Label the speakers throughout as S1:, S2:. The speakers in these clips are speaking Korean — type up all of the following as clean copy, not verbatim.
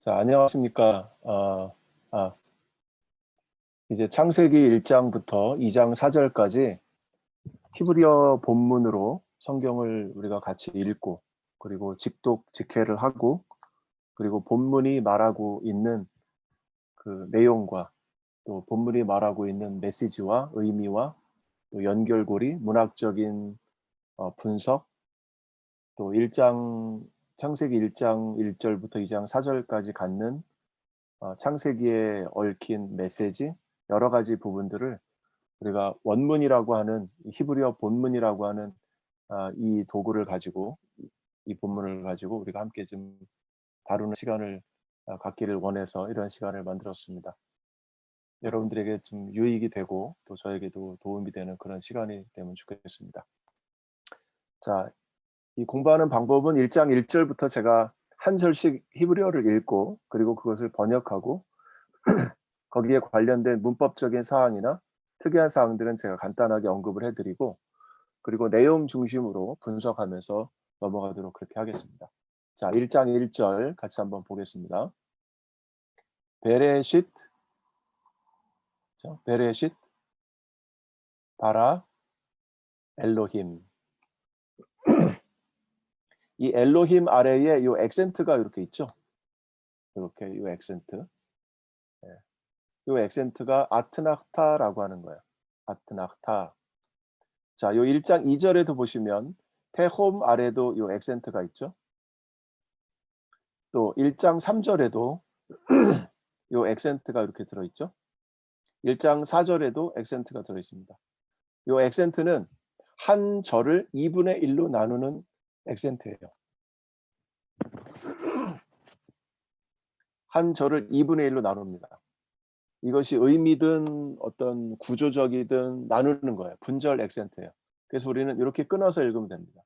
S1: 자, 안녕하십니까. 이제 창세기 1장부터 2장 4절까지 히브리어 본문으로 성경을 우리가 같이 읽고, 그리고 직독, 직회를 하고, 그리고 본문이 말하고 있는 그 내용과 또 본문이 말하고 있는 메시지와 의미와 또 연결고리, 문학적인 분석, 또 창세기 1장 1절부터 2장 4절까지 갖는 창세기에 얽힌 메시지, 여러 가지 부분들을 우리가 원문이라고 하는 히브리어 본문이라고 하는 이 도구를 가지고, 이 본문을 가지고 우리가 함께 좀 다루는 시간을 갖기를 원해서 이런 시간을 만들었습니다. 여러분들에게 좀 유익이 되고 또 저에게도 도움이 되는 그런 시간이 되면 좋겠습니다. 자, 이 공부하는 방법은 1장 1절부터 제가 한 절씩 히브리어를 읽고, 그리고 그것을 번역하고 거기에 관련된 문법적인 사항이나 특이한 사항들은 제가 간단하게 언급을 해드리고, 그리고 내용 중심으로 분석하면서 넘어가도록 그렇게 하겠습니다. 자, 1장 1절 같이 한번 보겠습니다. 베레쉿, 베레쉿 바라 엘로힘. 이 엘로힘 아래에 이 액센트가 이렇게 있죠. 이렇게 이 액센트. 이 액센트가 아트낙타라고 하는 거예요. 아트낙타. 자, 요 1장 2절에도 보시면 테홈 아래도 요 액센트가 있죠. 또 1장 3절에도 요 액센트가 이렇게 들어 있죠. 1장 4절에도 액센트가 들어 있습니다. 요 액센트는 한 절을 2분의 1로 나누는 액센트예요. 한 절을 2분의 1로 나눕니다. 이것이 의미든 어떤 구조적이든 나누는 거예요. 분절 액센트예요. 그래서 우리는 이렇게 끊어서 읽으면 됩니다.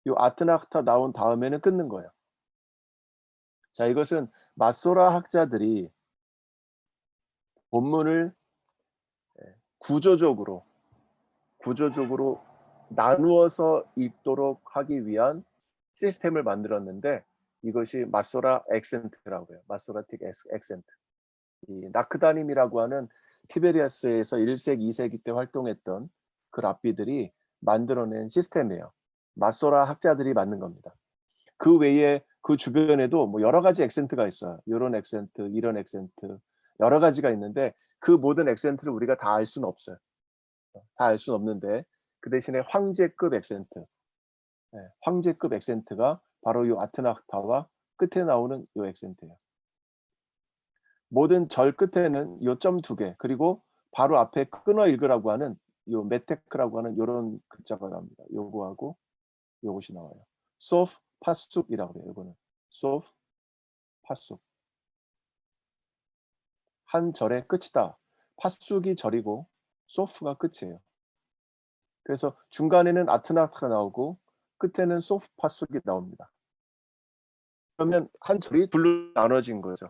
S1: 요 아트낙타 나온 다음에는 끊는 거예요. 자, 이것은 마소라 학자들이 본문을 구조적으로 나누어서 읽도록 하기 위한 시스템을 만들었는데, 이것이 마소라 액센트라고 해요. 마소라틱 액센트. 이 나크다님이라고 하는 티베리아스에서 1세기, 2세기 때 활동했던 그 랍비들이 만들어낸 시스템이에요. 마소라 학자들이 만든 겁니다. 그 외에 그 주변에도 뭐 여러 가지 액센트가 있어요. 이런 액센트, 이런 액센트, 여러 가지가 있는데 그 모든 액센트를 우리가 다 알 수는 없어요. 다 알 수는 없는데 그 대신에 황제급 액센트, 황제급 액센트가 바로 이 아트낙타와 끝에 나오는 이 액센트예요. 모든 절 끝에는 요 점 2개, 그리고 바로 앞에 끊어 읽으라고 하는 요 메테크라고 하는 요런 글자가 나옵니다. 요거하고 요것이 나와요. 소프 파숲이라고 해요. 이거는 소프 파숲. 한 절의 끝이다. 파숲이 절이고 소프가 끝이에요. 그래서 중간에는 아트낙타가 나오고 끝에는 소프 파숲이 나옵니다. 그러면 한 절이 둘로 나눠진 거죠.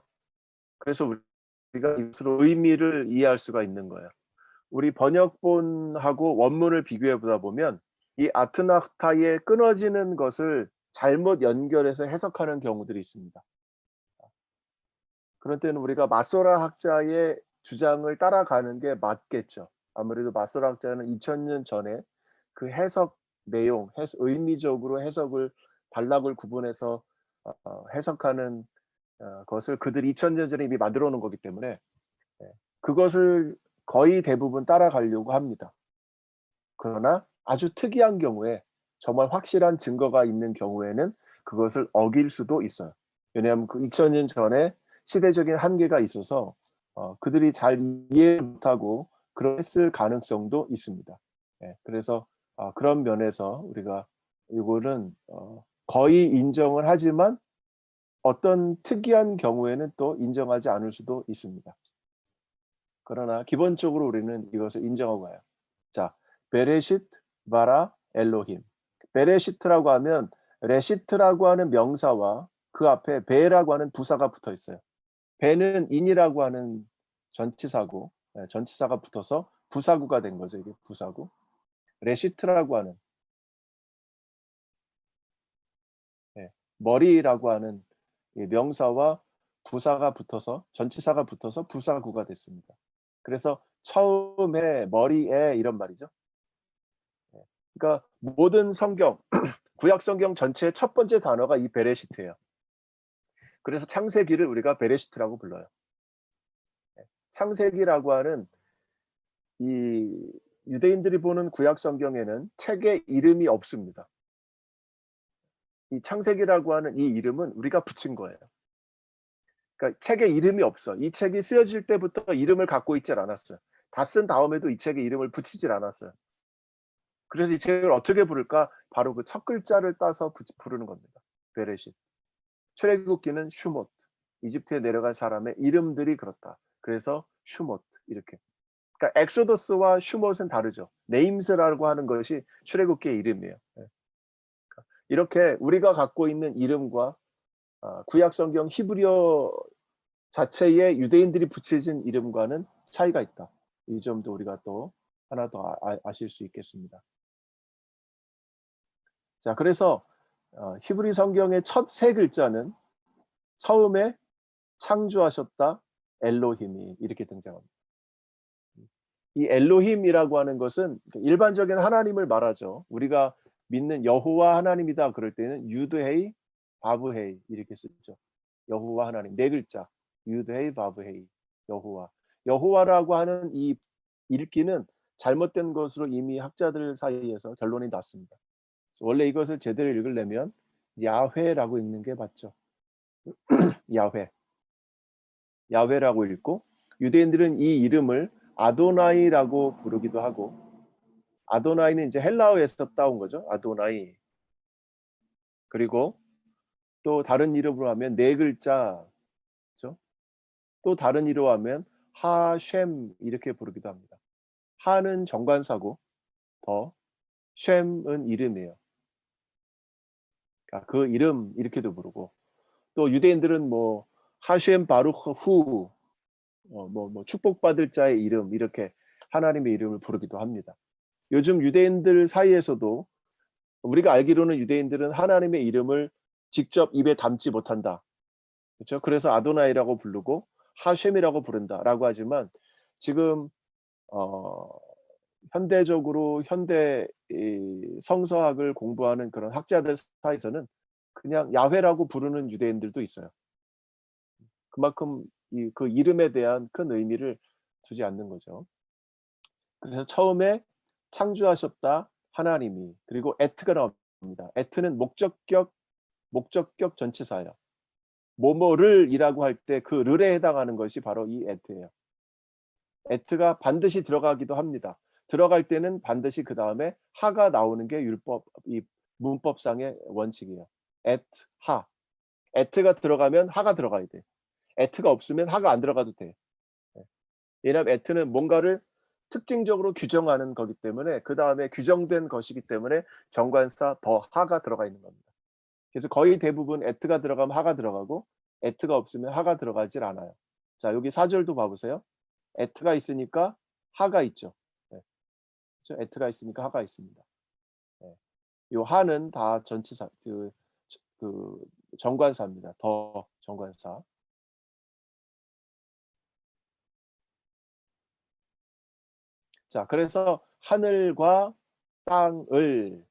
S1: 그래서 우리가 이것으로 의미를 이해할 수가 있는 거예요. 우리 번역본하고 원문을 비교해 보다 보면 이 아트낙타에 끊어지는 것을 잘못 연결해서 해석하는 경우들이 있습니다. 그런 때는 우리가 마소라 학자의 주장을 따라가는 게 맞겠죠. 아무래도 마소라 학자는 2000년 전에 그 해석 내용, 의미적으로 해석을 단락을 구분해서 해석하는 것을 그들이 2000년 전에 이미 만들어 놓은 거기 때문에 그것을 거의 대부분 따라가려고 합니다. 그러나 아주 특이한 경우에, 정말 확실한 증거가 있는 경우에는 그것을 어길 수도 있어요. 왜냐하면 그 2000년 전에 시대적인 한계가 있어서 그들이 잘 이해 못하고 그랬을 가능성도 있습니다. 그래서 그런 면에서 우리가 이거는 거의 인정을 하지만 어떤 특이한 경우에는 또 인정하지 않을 수도 있습니다. 그러나 기본적으로 우리는 이것을 인정하고 가요. 자, 베레시트 바라 엘로힘. 베레시트라고 하면 레시트라고 하는 명사와 그 앞에 베라고 하는 부사가 붙어 있어요. 베는 인이라고 하는 전치사고, 전치사가 붙어서 부사구가 된 거죠. 이게 부사구. 레시트라고 하는 머리라고 하는 명사와 부사가 붙어서 전치사가 붙어서 부사구가 됐습니다. 그래서 처음에 머리에 이런 말이죠. 예. 그러니까 모든 성경 구약 성경 전체의 첫 번째 단어가 이 베레시트예요. 그래서 창세기를 우리가 베레시트라고 불러요. 예. 창세기라고 하는 이 유대인들이 보는 구약 성경에는 책의 이름이 없습니다. 이 창세기라고 하는 이 이름은 우리가 붙인 거예요. 그러니까 책에 이름이 없어. 이 책이 쓰여질 때부터 이름을 갖고 있질 않았어요. 다 쓴 다음에도 이 책에 이름을 붙이질 않았어요. 그래서 이 책을 어떻게 부를까? 바로 그 첫 글자를 따서 부르는 겁니다. 베레싯. 출애굽기는 슈못. 이집트에 내려간 사람의 이름들이 그렇다. 그래서 슈못 이렇게. 그러니까 엑소더스와 슈못은 다르죠. 네임스라고 하는 것이 출애굽기의 이름이에요. 예. 이렇게 우리가 갖고 있는 이름과 구약 성경 히브리어 자체에 유대인들이 붙여진 이름과는 차이가 있다. 이 점도 우리가 또 하나 더 아실 수 있겠습니다. 자, 그래서 히브리 성경의 첫 세 글자는 처음에 창조하셨다 엘로힘이 이렇게 등장합니다. 이 엘로힘이라고 하는 것은 일반적인 하나님을 말하죠. 우리가 믿는 여호와 하나님이다 그럴 때는 유드헤이 바브헤이 이렇게 쓰죠. 여호와 하나님 네 글자 유드헤이 바브헤이 여호와. 여호와라고 하는 이 읽기는 잘못된 것으로 이미 학자들 사이에서 결론이 났습니다. 원래 이것을 제대로 읽으려면 야훼라고 읽는 게 맞죠. 야훼. 야훼라고 읽고 유대인들은 이 이름을 아도나이라고 부르기도 하고 아도나이는 이제 헬라어에서 따온 거죠. 아도나이. 그리고 또 다른 이름으로 하면 네 글자 그렇죠? 또 다른 이름으로 하면 하쉔 이렇게 부르기도 합니다. 하는 정관사고 더 쉔은 이름이에요. 그러니까 그 이름 이렇게도 부르고 또 유대인들은 뭐 하쉔 바루흐 후 뭐 축복받을 자의 이름 이렇게 하나님의 이름을 부르기도 합니다. 요즘 유대인들 사이에서도 우리가 알기로는 유대인들은 하나님의 이름을 직접 입에 담지 못한다. 그렇죠? 그래서 아도나이라고 부르고 하쉔이라고 부른다라고 하지만 지금 어 현대적으로 현대 이 성서학을 공부하는 그런 학자들 사이에서는 그냥 야훼라고 부르는 유대인들도 있어요. 그만큼 그 이름에 대한 큰 의미를 두지 않는 거죠. 그래서 처음에 창조하셨다 하나님이 그리고 에트가 나옵니다. 에트는 목적격 전치사예요. 뭐뭐를이라고 할 때 그 를에 해당하는 것이 바로 이 에트예요. 에트가 반드시 들어가기도 합니다. 들어갈 때는 반드시 그 다음에 하가 나오는 게 율법 이 문법상의 원칙이에요. 에트 하. 에트가 들어가면 하가 들어가야 돼. 에트가 없으면 하가 안 들어가도 돼. 왜냐하면 에트는 뭔가를 특징적으로 규정하는 거기 때문에 그 다음에 규정된 것이기 때문에 정관사 더 하가 들어가 있는 겁니다. 그래서 거의 대부분 에트가 들어가면 하가 들어가고 에트가 없으면 하가 들어가질 않아요. 자, 여기 4절도 봐보세요. 에트가 있으니까 하가 있죠. 네. 그렇죠? 에트가 있으니까 하가 있습니다. 네. 요 하는 다 전치사 그 정관사입니다. 더 정관사. 자, 그래서 하늘과 땅을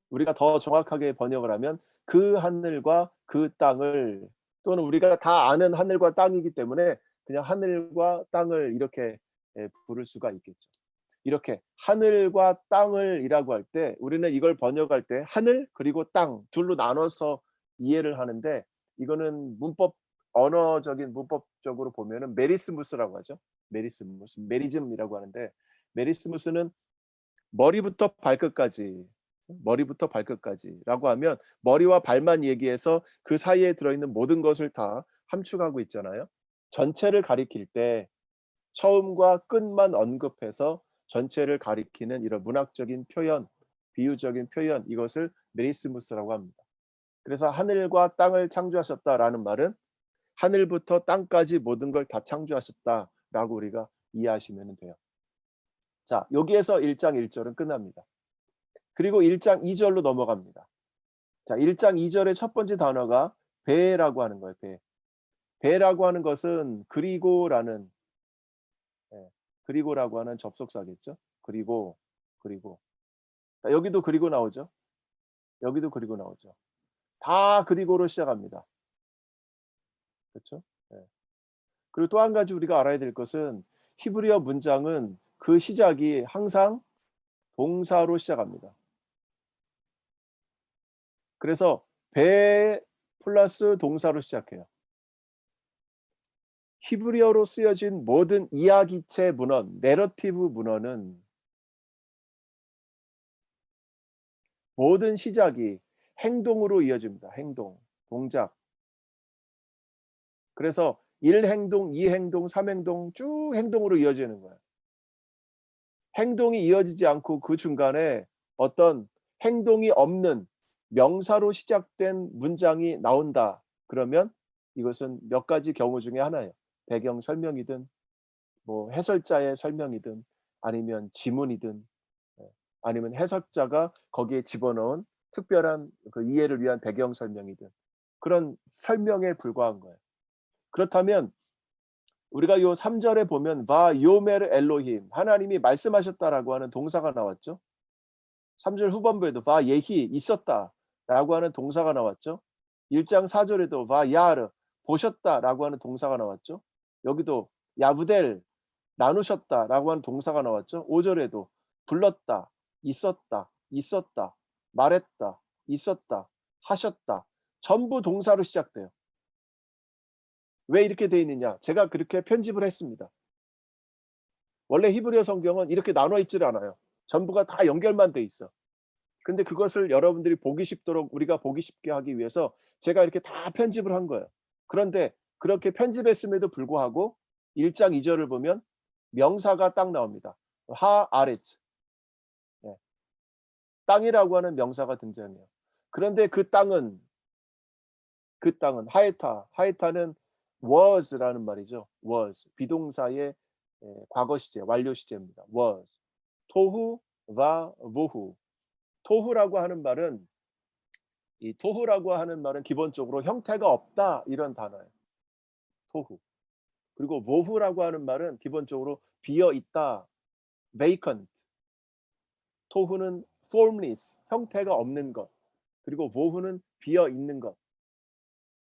S1: 우리가 더 정확하게 번역을 하면 그 하늘과 그 땅을 또는 우리가 다 아는 하늘과 땅이기 때문에 그냥 하늘과 땅을 이렇게 부를 수가 있겠죠. 이렇게 하늘과 땅을이라고 할 때 우리는 이걸 번역할 때 하늘 그리고 땅 둘로 나눠서 이해를 하는데 이거는 언어적인 문법적으로 보면은 메리스무스라고 하죠. 메리스무스, 메리즘이라고 하는데 메리스무스는 머리부터 발끝까지 머리부터 발끝까지라고 하면 머리와 발만 얘기해서 그 사이에 들어있는 모든 것을 다 함축하고 있잖아요. 전체를 가리킬 때 처음과 끝만 언급해서 전체를 가리키는 이런 문학적인 표현, 비유적인 표현 이것을 메리스무스라고 합니다. 그래서 하늘과 땅을 창조하셨다라는 말은 하늘부터 땅까지 모든 걸 다 창조하셨다라고 우리가 이해하시면 돼요. 자, 여기에서 1장 1절은 끝납니다. 그리고 1장 2절로 넘어갑니다. 자, 1장 2절의 첫 번째 단어가 배라고 하는 거예요. 배. 배라고 하는 것은 그리고라는, 예, 그리고라고 하는 접속사겠죠. 그리고 자, 여기도 그리고 나오죠. 여기도 그리고 나오죠. 다 그리고로 시작합니다. 그렇죠? 예. 그리고 또 한 가지 우리가 알아야 될 것은 히브리어 문장은 그 시작이 항상 동사로 시작합니다. 그래서 배 플러스 동사로 시작해요. 히브리어로 쓰여진 모든 이야기체 문헌, 내러티브 문헌은 모든 시작이 행동으로 이어집니다. 행동, 동작. 그래서 1행동, 2행동, 3행동 쭉 행동으로 이어지는 거예요. 행동이 이어지지 않고 그 중간에 어떤 행동이 없는 명사로 시작된 문장이 나온다. 그러면 이것은 몇 가지 경우 중에 하나예요. 배경 설명이든 뭐 해설자의 설명이든 아니면 지문이든, 예, 아니면 해석자가 거기에 집어넣은 특별한 그 이해를 위한 배경 설명이든 그런 설명에 불과한 거예요. 그렇다면 우리가 요 3 절에 보면 바요메르 엘로힘 하나님이 말씀하셨다라고 하는 동사가 나왔죠. 3절 후반부에도 바예히 있었다라고 하는 동사가 나왔죠. 1장 4 절에도 바야르 보셨다라고 하는 동사가 나왔죠. 여기도 야브델 나누셨다라고 하는 동사가 나왔죠. 5 절에도 불렀다, 있었다, 말했다, 있었다, 하셨다. 전부 동사로 시작돼요. 왜 이렇게 돼 있느냐? 제가 그렇게 편집을 했습니다. 원래 히브리어 성경은 이렇게 나눠 있질 않아요. 전부가 다 연결만 돼 있어. 근데 그것을 여러분들이 보기 쉽도록 우리가 보기 쉽게 하기 위해서 제가 이렇게 다 편집을 한 거예요. 그런데 그렇게 편집했음에도 불구하고 1장 2 절을 보면 명사가 딱 나옵니다. 하아렛. 예. 땅이라고 하는 명사가 등장해요. 그런데 그 땅은 하에타는 was라는 말이죠. was 비동사의, 예, 과거 시제, 완료 시제입니다. was. 토후 와 보후. 토후라고 하는 말은 이 토후라고 하는 말은 기본적으로 형태가 없다 이런 단어예요. 토후. 그리고 보후라고 하는 말은 기본적으로 비어 있다. vacant. 토후는 formless 형태가 없는 것. 그리고 보후는 비어 있는 것.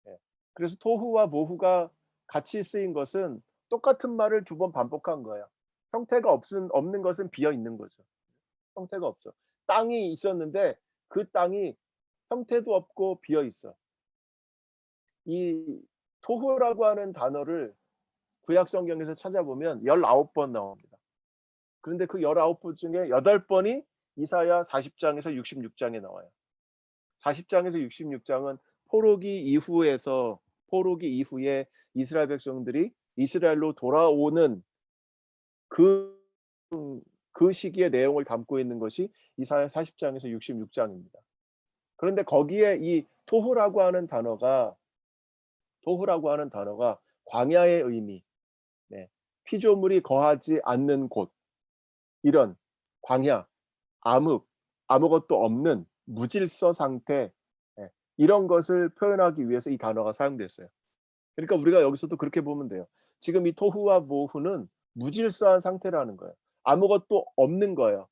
S1: 예. 그래서 토후와 보후가 같이 쓰인 것은 똑같은 말을 2번 반복한 거예요. 형태가 없는 것은 비어 있는 거죠. 형태가 없어. 땅이 있었는데 그 땅이 형태도 없고 비어 있어. 이 토후라고 하는 단어를 구약 성경에서 찾아보면 19번 나옵니다. 그런데 그 19번 중에 8번이 이사야 40장에서 66장에 나와요. 40장에서 66장은 포로기 이후에 이스라엘 백성들이 이스라엘로 돌아오는 그 그 시기의 내용을 담고 있는 것이 이사야 40장에서 66장입니다. 그런데 거기에 이 토후라고 하는 단어가 광야의 의미, 네, 피조물이 거하지 않는 곳, 이런 광야, 암흑, 아무것도 없는 무질서 상태, 예, 이런 것을 표현하기 위해서 이 단어가 사용됐어요. 그러니까 우리가 여기서도 그렇게 보면 돼요. 지금 이 토후와 보후는 무질서한 상태라는 거예요. 아무것도 없는 거예요.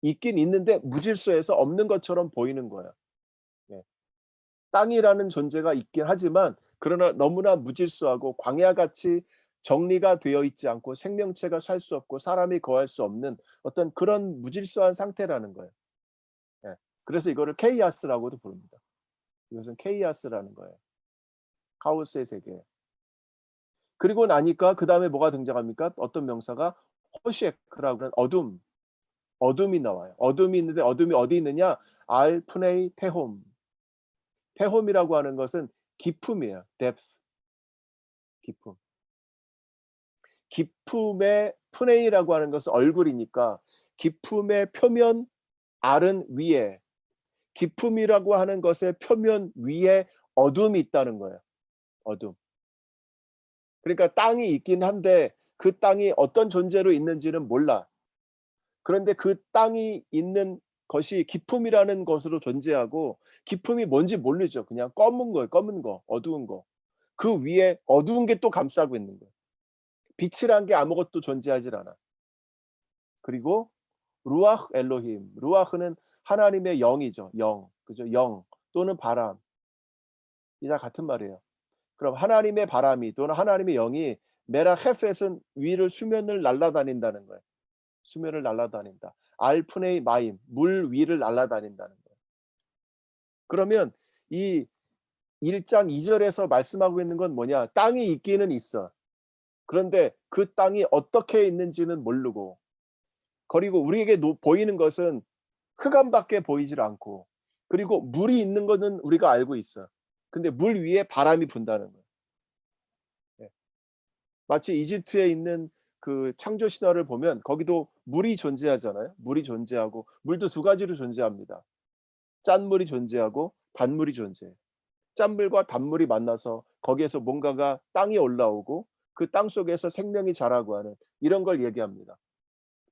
S1: 있긴 있는데 무질서해서 없는 것처럼 보이는 거예요. 예. 땅이라는 존재가 있긴 하지만 그러나 너무나 무질서하고 광야같이 정리가 되어 있지 않고 생명체가 살 수 없고 사람이 거할 수 없는 어떤 그런 무질서한 상태라는 거예요. 예. 그래서 이거를 케이아스라고도 부릅니다. 이것은 케이아스라는 거예요. 카오스의 세계. 그리고 나니까 그다음에 뭐가 등장합니까? 어떤 명사가 호시에크라고 하는 어둠, 어둠이 나와요. 어둠이 있는데 어둠이 어디 있느냐? 알 푸네이 테홈. 테홈이라고 하는 것은 깊음이에요. depth, 깊음. 깊음의 푸네이라고 하는 것은 얼굴이니까 깊음의 표면 알은 위에, 깊음이라고 하는 것의 표면 위에 어둠이 있다는 거예요. 어둠. 그러니까 땅이 있긴 한데 그 땅이 어떤 존재로 있는지는 몰라. 그런데 그 땅이 있는 것이 깊음이라는 것으로 존재하고 깊음이 뭔지 모르죠. 그냥 검은 거예요. 검은 거, 어두운 거. 그 위에 어두운 게 또 감싸고 있는 거예요. 빛이란 게 아무것도 존재하질 않아. 그리고 루아흐 엘로힘. 루아흐는 하나님의 영이죠. 영. 그죠? 영 또는 바람. 이 다 같은 말이에요. 그럼 하나님의 바람이 또는 하나님의 영이 메라 헤펫은 위를 수면을 날아다닌다는 거예요. 수면을 날아다닌다. 알프네이 마임 물 위를 날아다닌다는 거예요. 그러면 이 1장 2절에서 말씀하고 있는 건 뭐냐? 땅이 있기는 있어. 그런데 그 땅이 어떻게 있는지는 모르고, 그리고 우리에게 보이는 것은 흑암밖에 보이질 않고, 그리고 물이 있는 거는 우리가 알고 있어. 근데 물 위에 바람이 분다는 거예요. 예. 마치 이집트에 있는 그 창조 신화를 보면 거기도 물이 존재하잖아요. 물이 존재하고, 물도 두 가지로 존재합니다. 짠물이 존재하고 단물이 존재해요. 짠물과 단물이 만나서 거기에서 뭔가가 땅이 올라오고 그 땅 속에서 생명이 자라고 하는 이런 걸 얘기합니다.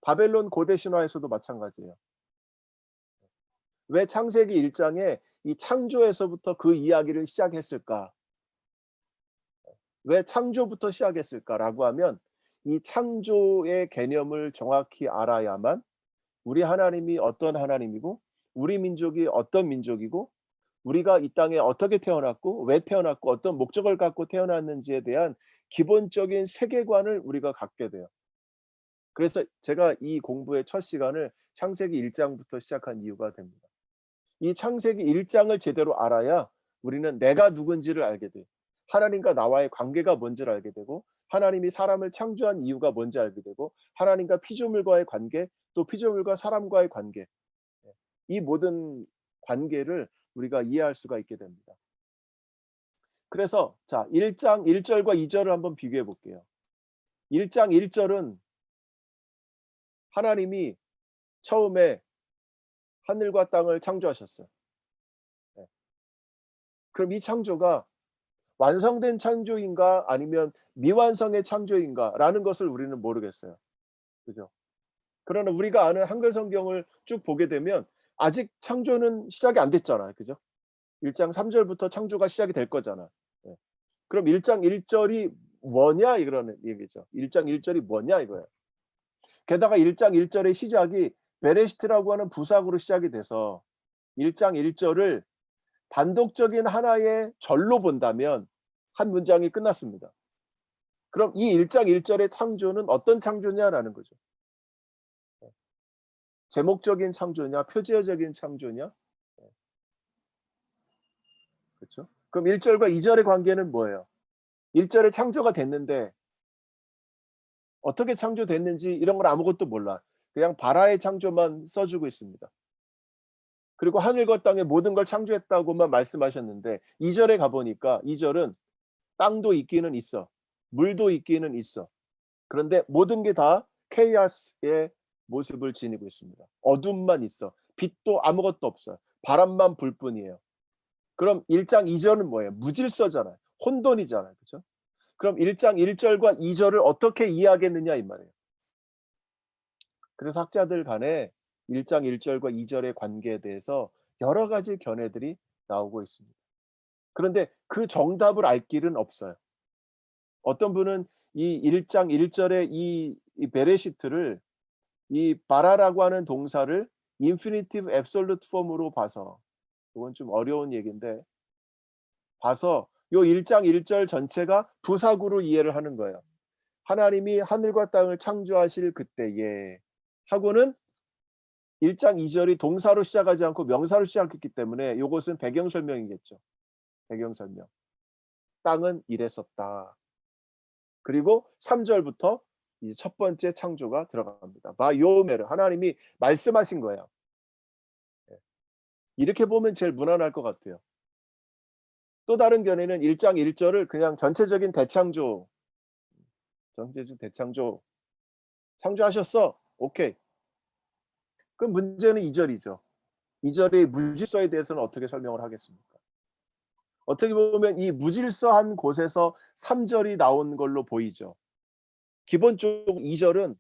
S1: 바벨론 고대 신화에서도 마찬가지예요. 왜 창세기 1장에 이 창조에서부터 그 이야기를 시작했을까? 왜 창조부터 시작했을까라고 하면 이 창조의 개념을 정확히 알아야만 우리 하나님이 어떤 하나님이고 우리 민족이 어떤 민족이고 우리가 이 땅에 어떻게 태어났고 왜 태어났고 어떤 목적을 갖고 태어났는지에 대한 기본적인 세계관을 우리가 갖게 돼요. 그래서 제가 이 공부의 첫 시간을 창세기 1장부터 시작한 이유가 됩니다. 이 창세기 1장을 제대로 알아야 우리는 내가 누군지를 알게 돼요. 하나님과 나와의 관계가 뭔지를 알게 되고 하나님이 사람을 창조한 이유가 뭔지 알게 되고 하나님과 피조물과의 관계 또 피조물과 사람과의 관계 이 모든 관계를 우리가 이해할 수가 있게 됩니다. 그래서 자 1장 1절과 2절을 한번 비교해 볼게요. 1장 1절은 하나님이 처음에 하늘과 땅을 창조하셨어요. 네. 그럼 이 창조가 완성된 창조인가 아니면 미완성의 창조인가라는 것을 우리는 모르겠어요. 그죠? 그러나 우리가 아는 한글 성경을 쭉 보게 되면 아직 창조는 시작이 안 됐잖아요. 그죠? 1장 3절부터 창조가 시작이 될 거잖아. 예. 그럼 1장 1절이 뭐냐 이러는 얘기죠. 1장 1절이 뭐냐 이거예요. 게다가 1장 1절의 시작이 베레시트라고 하는 부사구로 시작이 돼서 1장 1절을 단독적인 하나의 절로 본다면 한 문장이 끝났습니다. 그럼 이 1장 1절의 창조는 어떤 창조냐라는 거죠. 제목적인 창조냐, 표제적인 창조냐? 그렇죠? 그럼 1절과 2절의 관계는 뭐예요? 1절에 창조가 됐는데 어떻게 창조됐는지 이런 걸 아무것도 몰라. 그냥 바라의 창조만 써주고 있습니다. 그리고 하늘과 땅의 모든 걸 창조했다고만 말씀하셨는데 2절에 가보니까 2절은 땅도 있기는 있어. 물도 있기는 있어. 그런데 모든 게 다 케이아스의 모습을 지니고 있습니다. 어둠만 있어. 빛도 아무것도 없어요. 바람만 불 뿐이에요. 그럼 1장 2절은 뭐예요? 무질서잖아요. 혼돈이잖아요. 그렇죠? 그럼 1장 1절과 2절을 어떻게 이해하겠느냐 이 말이에요. 그래서 학자들 간에 1장 1절과 2절의 관계에 대해서 여러 가지 견해들이 나오고 있습니다. 그런데 그 정답을 알 길은 없어요. 어떤 분은 이 1장 1절의 이 베레시트를 이 바라라고 하는 동사를 인피니티브 앱솔루트 폼으로 봐서 이건 좀 어려운 얘기인데 봐서 요 1장 1절 전체가 부사구로 이해를 하는 거예요. 하나님이 하늘과 땅을 창조하실 그때에 하고는 1장 2절이 동사로 시작하지 않고 명사로 시작했기 때문에 요것은 배경 설명이겠죠. 배경 설명. 땅은 이랬었다. 그리고 3절부터 이제 첫 번째 창조가 들어갑니다. 바요메르 하나님이 말씀하신 거예요. 이렇게 보면 제일 무난할 것 같아요. 또 다른 견해는 1장 1절을 그냥 전체적인 대창조, 전체적 대창조 창조하셨어. 오케이. 그럼 문제는 2절이죠. 2절의 무질서에 대해서는 어떻게 설명을 하겠습니까? 어떻게 보면 이 무질서한 곳에서 3절이 나온 걸로 보이죠. 기본적으로 2절은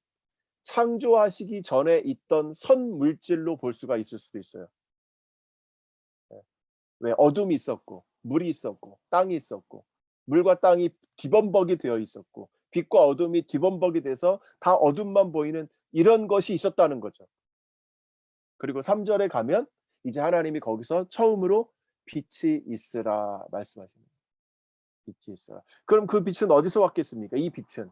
S1: 창조하시기 전에 있던 선 물질로 볼 수가 있을 수도 있어요. 왜 어둠이 있었고 물이 있었고 땅이 있었고 물과 땅이 뒤범벅이 되어 있었고 빛과 어둠이 뒤범벅이 돼서 다 어둠만 보이는 이런 것이 있었다는 거죠. 그리고 3절에 가면 이제 하나님이 거기서 처음으로 빛이 있으라 말씀하십니다. 빛이 있으라. 그럼 그 빛은 어디서 왔겠습니까? 이 빛은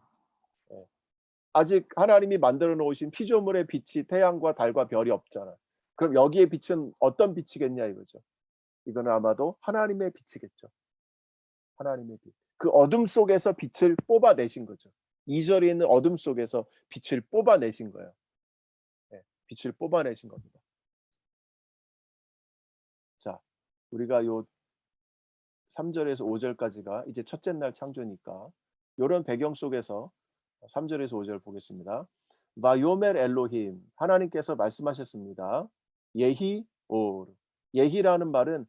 S1: 아직 하나님이 만들어 놓으신 피조물의 빛이 태양과 달과 별이 없잖아. 그럼 여기에 빛은 어떤 빛이겠냐 이거죠. 이거는 아마도 하나님의 빛이겠죠. 하나님의 빛. 그 어둠 속에서 빛을 뽑아내신 거죠. 2절에 있는 어둠 속에서 빛을 뽑아내신 거예요. 빛을 뽑아내신 겁니다. 자, 우리가 요 3절에서 5절까지가 이제 첫째 날 창조니까 요런 배경 속에서 3절에서 5절 보겠습니다. 바요멜 엘로힘 하나님께서 말씀하셨습니다. 예히 오르. 예히라는 말은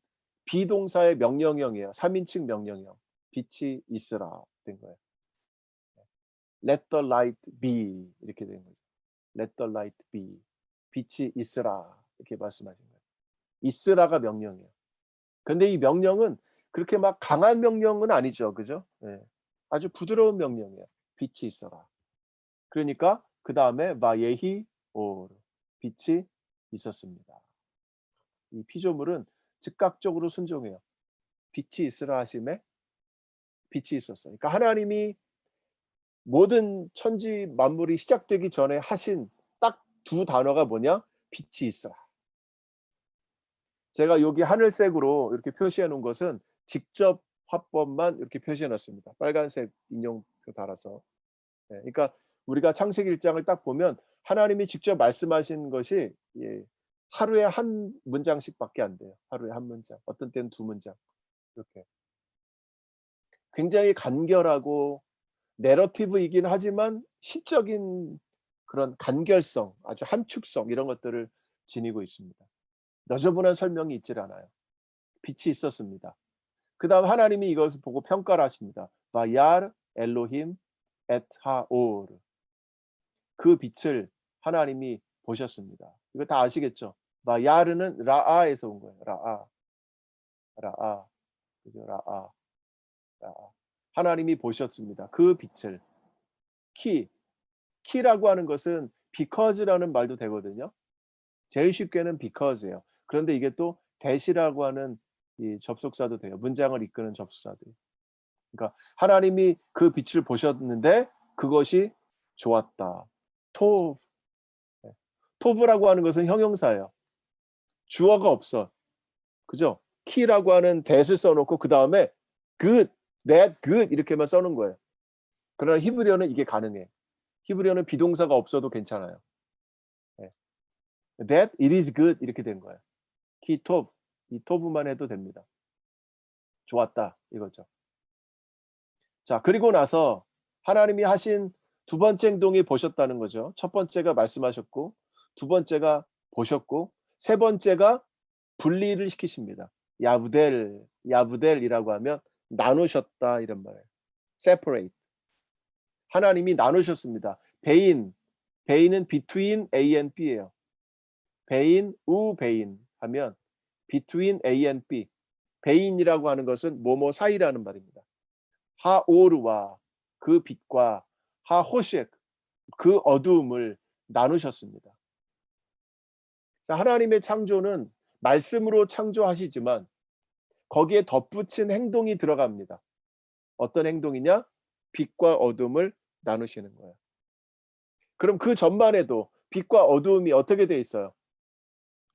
S1: 비동사의 명령형이에요. 3인칭 명령형. 빛이 있으라 된 거예요. Let the light be 이렇게 된 거죠. Let the light be. 빛이 있으라 이렇게 말씀하신 거예요. 있으라가 명령이에요. 그런데 이 명령은 그렇게 막 강한 명령은 아니죠. 그죠? 네. 아주 부드러운 명령이에요. 빛이 있어라. 그러니까 그다음에 바예히 오르. 빛이 있었습니다. 이 피조물은 즉각적으로 순종해요. 빛이 있으라 하심에 빛이 있었어요. 그러니까 하나님이 모든 천지 만물이 시작되기 전에 하신 딱 두 단어가 뭐냐? 빛이 있어라. 제가 여기 하늘색으로 이렇게 표시해 놓은 것은 직접 화법만 이렇게 표시해 놨습니다. 빨간색 인용표 달아서. 그러니까 우리가 창세기 1장을 딱 보면 하나님이 직접 말씀하신 것이 하루에 한 문장씩밖에 안 돼요. 하루에 한 문장. 어떤 때는 두 문장. 이렇게. 굉장히 간결하고 내러티브이긴 하지만 시적인 그런 간결성, 아주 함축성 이런 것들을 지니고 있습니다. 너저분한 설명이 있질 않아요. 빛이 있었습니다. 그다음 하나님이 이것을 보고 평가를 하십니다. 바얄 엘로힘 엣 하오르. 그 빛을 하나님이 보셨습니다. 이거 다 아시겠죠? 바야르는 라아에서 온 거예요. 라아. 라아. 그죠? 라아. 라아. 하나님이 보셨습니다. 그 빛을. 키라고 하는 것은 because라는 말도 되거든요. 제일 쉽게는 because예요. 그런데 이게 또 that이라고 하는 이 접속사도 돼요. 문장을 이끄는 접속사들. 그러니까 하나님이 그 빛을 보셨는데 그것이 좋았다. 토브. 토브라고 하는 것은 형용사예요. 주어가 없어. 그죠? 키라고 하는 that을 써놓고 그 다음에 good, that, good 이렇게만 써놓은 거예요. 그러나 히브리어는 이게 가능해. 히브리어는 비동사가 없어도 괜찮아요. That it is good 이렇게 된 거예요. 키톱 이 토브만 해도 됩니다. 좋았다 이거죠. 자 그리고 나서 하나님이 하신 두 번째 행동이 보셨다는 거죠. 첫 번째가 말씀하셨고 두 번째가 보셨고 세 번째가 분리를 시키십니다. 야브델이라고 하면 나누셨다 이런 말이에요. separate. 하나님이 나누셨습니다. 베인은 between A and B예요. 베인 하면 between A and B. 베인이라고 하는 것은 뭐뭐 사이라는 말입니다. 하오르와 그 빛과 하호색 그 어두움을 나누셨습니다. 하나님의 창조는 말씀으로 창조하시지만 거기에 덧붙인 행동이 들어갑니다. 어떤 행동이냐? 빛과 어둠을 나누시는 거예요. 그럼 그 전만 해도 빛과 어두움이 어떻게 돼 있어요?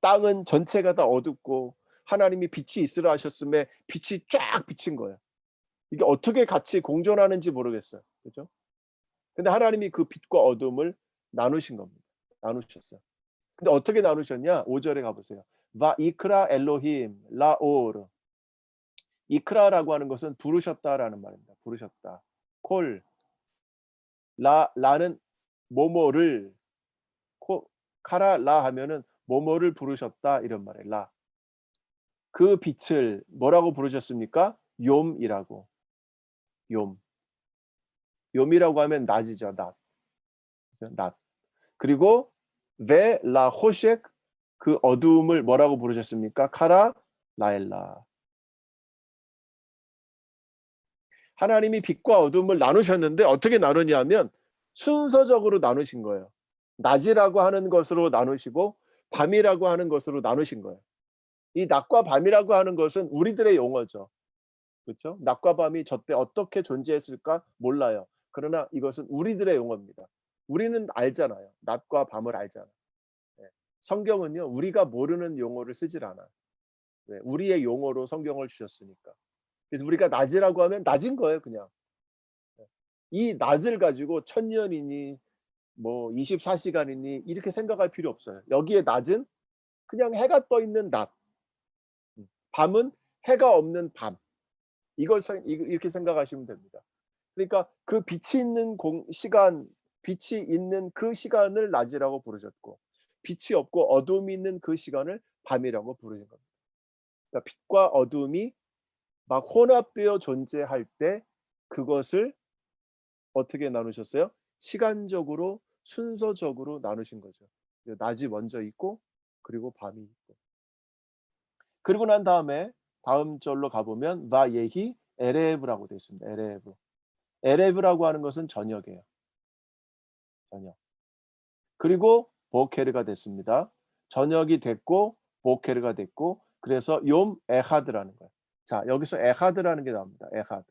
S1: 땅은 전체가 다 어둡고 하나님이 빛이 있으라 하셨음에 빛이 쫙 비친 거예요. 이게 어떻게 같이 공존하는지 모르겠어요. 그죠? 근데 하나님이 그 빛과 어둠을 나누신 겁니다. 나누셨어요. 근데 어떻게 나누셨냐? 5절에 가보세요. 바 이크라 엘로힘 라오르. 이크라라고 하는 것은 부르셨다라는 말입니다. 부르셨다. 콜. 라는 뭐뭐를 카라 라 하면은 뭐뭐를 부르셨다 이런 말이에요. 라. 그 빛을 뭐라고 부르셨습니까? 욤이라고. 욤. 욤이라고 하면 낮이죠. 낮. 낮. 그리고 베 라 호색 그 어두움을 뭐라고 부르셨습니까? 카라 라엘라. 하나님이 빛과 어둠을 나누셨는데 어떻게 나누냐면 순서적으로 나누신 거예요. 낮이라고 하는 것으로 나누시고 밤이라고 하는 것으로 나누신 거예요. 이 낮과 밤이라고 하는 것은 우리들의 용어죠. 그렇죠? 낮과 밤이 저때 어떻게 존재했을까 몰라요. 그러나 이것은 우리들의 용어입니다. 우리는 알잖아요. 낮과 밤을 알잖아요. 예. 성경은요, 우리가 모르는 용어를 쓰질 않아요. 네, 우리의 용어로 성경을 주셨으니까. 그래서 우리가 낮이라고 하면 낮인 거예요, 그냥. 예. 이 낮을 가지고 1000년이니 뭐 24시간이니 이렇게 생각할 필요 없어요. 여기에 낮은 그냥 해가 떠 있는 낮. 밤은 해가 없는 밤. 이렇게 생각하시면 됩니다. 그러니까 그 빛이 있는 시간, 빛이 있는 그 시간을 낮이라고 부르셨고, 빛이 없고 어둠이 있는 그 시간을 밤이라고 부르는 겁니다. 그러니까 빛과 어둠이 막 혼합되어 존재할 때 그것을 어떻게 나누셨어요? 시간적으로 순서적으로 나누신 거죠. 낮이 먼저 있고 그리고 밤이 있고. 그리고 난 다음에 다음 절로 가보면 바예히 에레브라고 되어 있습니다. 에레브. 에레브라고 하는 것은 저녁이에요. 저녁. 그리고 보케르가 됐습니다. 저녁이 됐고 보케르가 됐고 그래서 욤 에하드라는 거예요. 자, 여기서 에하드라는 게 나옵니다. 에하드.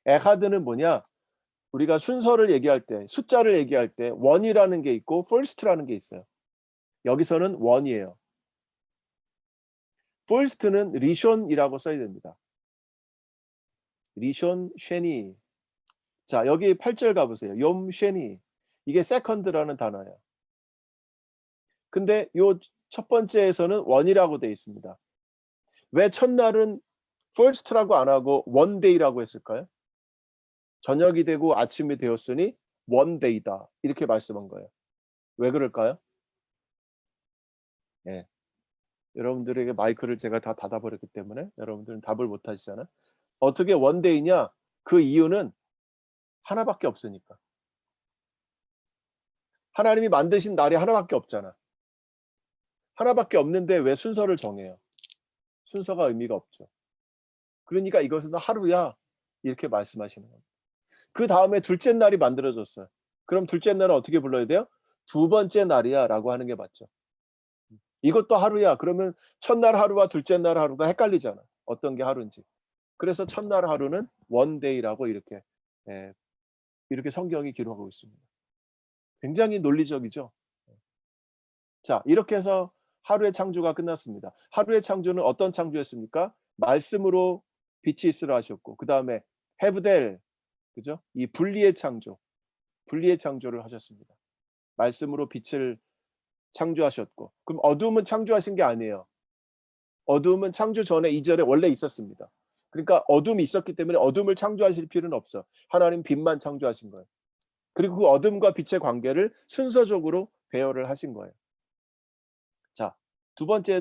S1: 에하드는 뭐냐? 우리가 순서를 얘기할 때, 숫자를 얘기할 때 원이라는 게 있고 first라는 게 있어요. 여기서는 원이에요. first는 리숀이라고 써야 됩니다. 리숀 쉐니. 자, 여기 8절 가보세요. 욤 쉐니. 이게 second라는 단어예요. 근데 요 첫 번째에서는 원이라고 되어 있습니다. 왜 첫날은 first라고 안 하고 one day라고 했을까요? 저녁이 되고 아침이 되었으니 one day다. 이렇게 말씀한 거예요. 왜 그럴까요? 예. 여러분들에게 마이크를 제가 다 닫아버렸기 때문에 여러분들은 답을 못 하시잖아요. 어떻게 one day냐? 그 이유는 하나밖에 없으니까. 하나님이 만드신 날이 하나밖에 없잖아. 하나밖에 없는데 왜 순서를 정해요? 순서가 의미가 없죠. 그러니까 이것은 하루야. 이렇게 말씀하시는 겁니다. 그 다음에 둘째 날이 만들어졌어요. 그럼 둘째 날은 어떻게 불러야 돼요? 두 번째 날이야 라고 하는 게 맞죠. 이것도 하루야. 그러면 첫날 하루와 둘째 날 하루가 헷갈리잖아. 어떤 게 하루인지. 그래서 첫날 하루는 원데이라고 이렇게 이렇게 성경이 기록하고 있습니다. 굉장히 논리적이죠. 자, 이렇게 해서 하루의 창조가 끝났습니다. 하루의 창조는 어떤 창조였습니까? 말씀으로 빛이 있으라 하셨고 그 다음에 헤브델, 그죠? 이 분리의 창조를 하셨습니다. 말씀으로 빛을 창조하셨고 그럼 어둠은 창조하신 게 아니에요. 어둠은 창조 전에 이전에 원래 있었습니다. 그러니까 어둠이 있었기 때문에 어둠을 창조하실 필요는 없어. 하나님 빛만 창조하신 거예요. 그리고 그 어둠과 빛의 관계를 순서적으로 배열을 하신 거예요. 자, 두 번째